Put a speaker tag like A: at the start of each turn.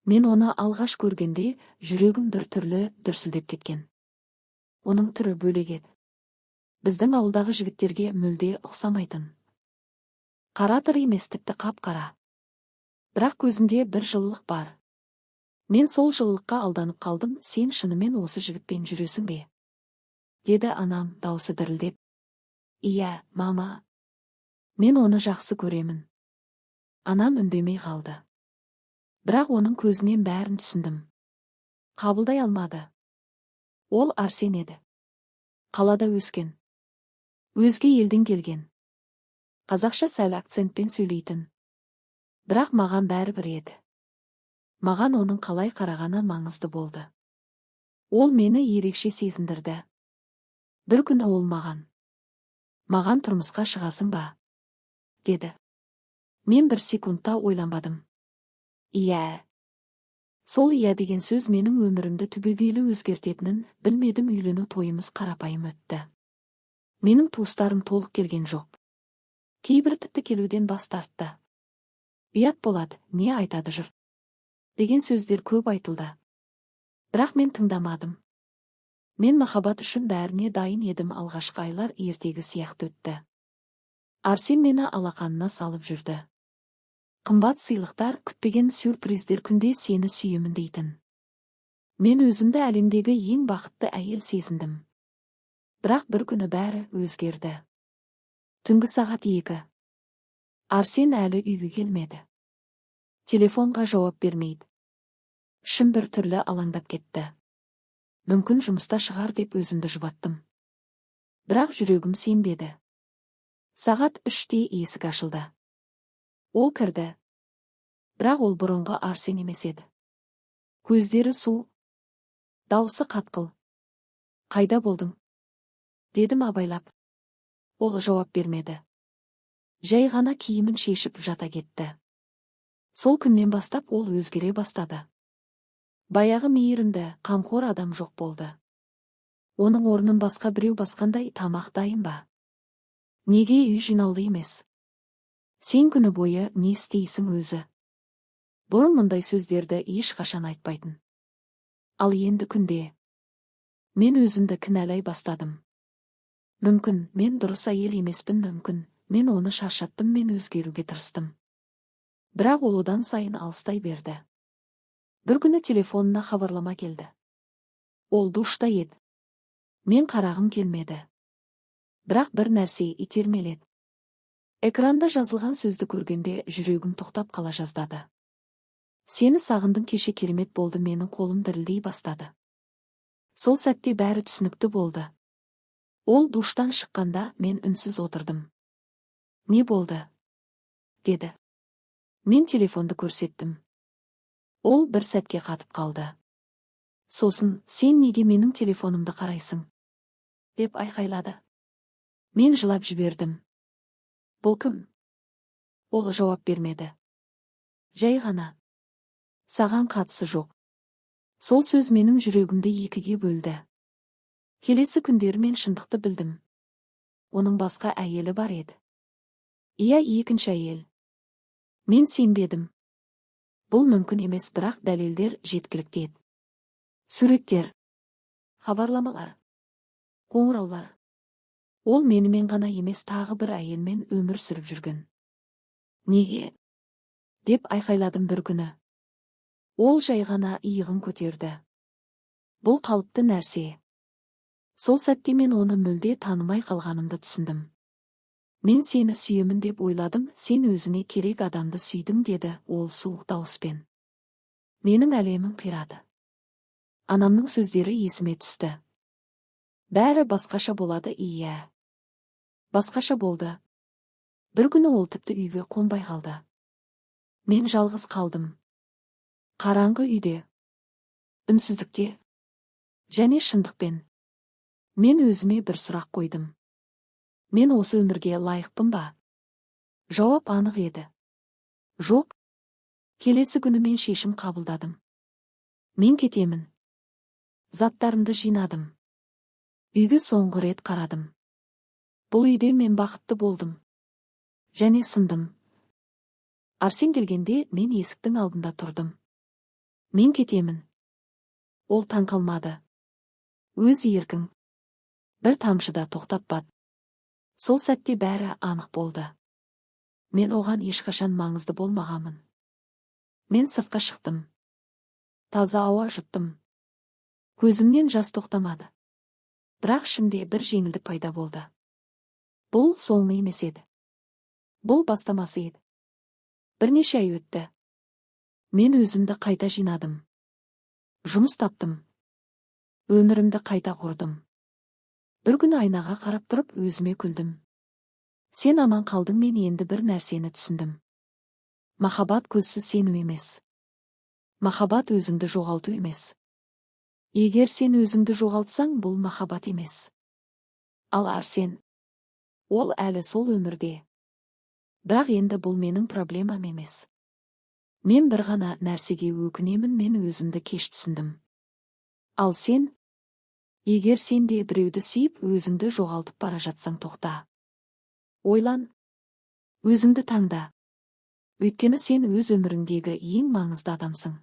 A: Мен оны алғаш көргенде жүрегім бір түрлі дүрсілдеп кеткен. Оның түрі бөлек еді. Біздің ауылдағы жігіттерге мүлде ұқсамайтын. Қара тыр емес, тіпті қап-қара. Бірақ көзінде бір жылылық бар. Мен сол жылылыққа алданып қалдым. Сен шынымен осы жігітпен жүресің бе? Деді анам даусы дірілдеп. Иә, мама. Мен оны жақсы көремін. Анам үндемей қалды. Бірақ оның көзінен бәрін түсіндім. Қабылдай алмады. Ол Арсен еді. Қалада өскен. Өзге елден келген. Қазақша сәл акцентпен сөйлейтін. Бірақ маған бәрібір еді. Маған оның қалай қарағаны маңызды болды. Ол мені ерекше сезіндірді. Bir күні ол маған тұрмысқа шығасың ба? Деді. Мен бір секундта ойланбадым. Иә. Сол иә деген сөз менің өмірімді түбегейлі өзгертетінін білмедім. Үйлену тойымыз қарапайым өтті. Менің туыстарым толық келген жоқ. Кейбір тіпті келуден бас тартты. Ұят болады, не айтады жұрт? Деген сөздер көп айтылды. Бірақ мен тыңдамадым. Мен махаббат үшін бәріне дайын едім. Алғашқы айлар ертегі сияқты өтті. Арсен мені алақанына салып жүрді. Қымбат сыйлықтар, күтпеген сюрприздер, күнде сені сүйемін дейтін. Мен өзімді әлемдегі ең бақытты әйел сезіндім. Бірақ бір күні бәрі өзгерді. Түнгі сағат 2. Арсен әлі үйге келмеді. Телефонға жауап бермейді. Ішім бір түрлі алаңдап кетті. Мүмкін жұмыста шығар деп өзімді жұбаттым. Бірақ жүрегім сенбеді. Сағат 3-те есік ашылды. Ол кірді. Бірақ ол бұрынғы Арсен емес еді. Көздері су. Даусы қатқыл. Қайда болдың? Дедім абайлап. Ол жауап бермеді. Жай ғана киімін шешіп жата кетті. Сол күннен бастап ол өзгере бастады. Баяғы мейірімді, қамқор адам жоқ болды. Оның орнын басқа біреу басқандай. Тамақ дайын ба? Неге үй жинаулы емес? Сен күні бойы не істейсің өзі? Бұрын мұндай сөздерді ешқашан айтпайтын. Ал енді күнде. Мен өзімді кінәлай бастадым. Мүмкін, мен дұрыс әйел емеспін, мүмкін, мен оны шаршаттым, мен өзгеруге тырыстым. Бірақ ол одан сайын алыстай берді. Bir күні телефонына хабарлама келді. Ол душта еді. Мен қарағым келмеді. Бірақ бір нәрсе итермеледі. Экранда жазылған сөзді көргенде жүрегім тоқтап қала жаздады. Сені сағындым, кеше керемет болды. Менің қолым дірілдей бастады. Сол сәтте бәрі түсінікті болды. Ол душтан шыққанда мен үнсіз отырдым. Не болды? Деді. Мен телефонды көрсеттім. Ол бір сәтке қатып қалды. Сосын, сен неге менің телефонымды қарайсың? Деп айқайлады. Мен жылап жібердім. Бұл кім? Ол жауап бермеді. Жай ғана. Саған қатысы жоқ. Сол сөз менің жүрегімді екіге бөлді. Келесі күндері мен шындықты білдім. Оның басқа әйелі бар еді. Иә, екінші әйел. Мен сенбедім. Бұл мүмкін емес, бірақ дәлелдер жеткілікті еді. Суреттер, хабарламалар, қоңыраулар. Ол менімен ғана емес, тағы бір әйелмен өмір сүріп жүрген. Неге? Деп айқайладым бір күні. Ол жай ғана иығын көтерді. Бұл қалыпты нәрсе. Сол сәтте мен оны мүлде танымай қалғанымды түсіндім. Мен сені сүйемін деп ойладым. Сен өзіңе керек адамды сүйдің, деді ол суық дауыспен. Менің әлемім қирады. Анамның сөздері есіме түсті. Бәрі басқаша болады, иә. Басқаша болды. Bir күні ол тіпті үйге қонбай қалды. Мен жалғыз қалдым. Қараңғы үйде. Үнсіздікте. Және шындықпен. Мен өзіме бір сұрақ қойдым. Мен осы өмірге лайықпын ба? Жауап анық еді. Жоқ. Келесі күні мен шешім қабылдадым. Мен кетемін. Заттарымды жинадым. Үйге соңғы рет қарадым. Бұл үйде мен бақытты болдым. Және сындым. Арсен келгенде мен есіктің алдында тұрдым. Мен кетемін. Ол таң қалмады. Өз еркің. Бір тамшыда тоқтатпады. Сол сәтте бәрі анық болды. Мен оған ешқашан маңызды болмағамын. Мен сыртқа шықтым. Таза ауа жұттым. Көзімнен жас тоқтамады. Бірақ ішімде бір жеңілдік пайда болды. Бұл соңы емес еді. Бұл бастамасы еді. Бірнеше ай өтті. Мен өзімді қайта жинадым. Жұмыс таптым. Өмірімді қайта құрдым. Бір күні айнаға қарап тұрып өзіме күлдім. Сен аман қалдың, мен енді бір нәрсені түсіндім. Махаббат көзсіз сену емес. Махаббат өзіңді жоғалту емес. Егер сен өзіңді жоғалтсаң, бұл махаббат емес. Ал Арсен, ол әлі сол өмірде. Бірақ енді бұл менің проблемам емес. Мен бір ғана нәрсеге өкінемін, мен өзімді кеш түсіндім. Ал сен, егер сен де біреуді сүйіп, өзіңді жоғалтып бара жатсаң, тоқта. Ойлан, өзіңді таңда. Өйткені сен өз өміріңдегі ең маңызды адамсың.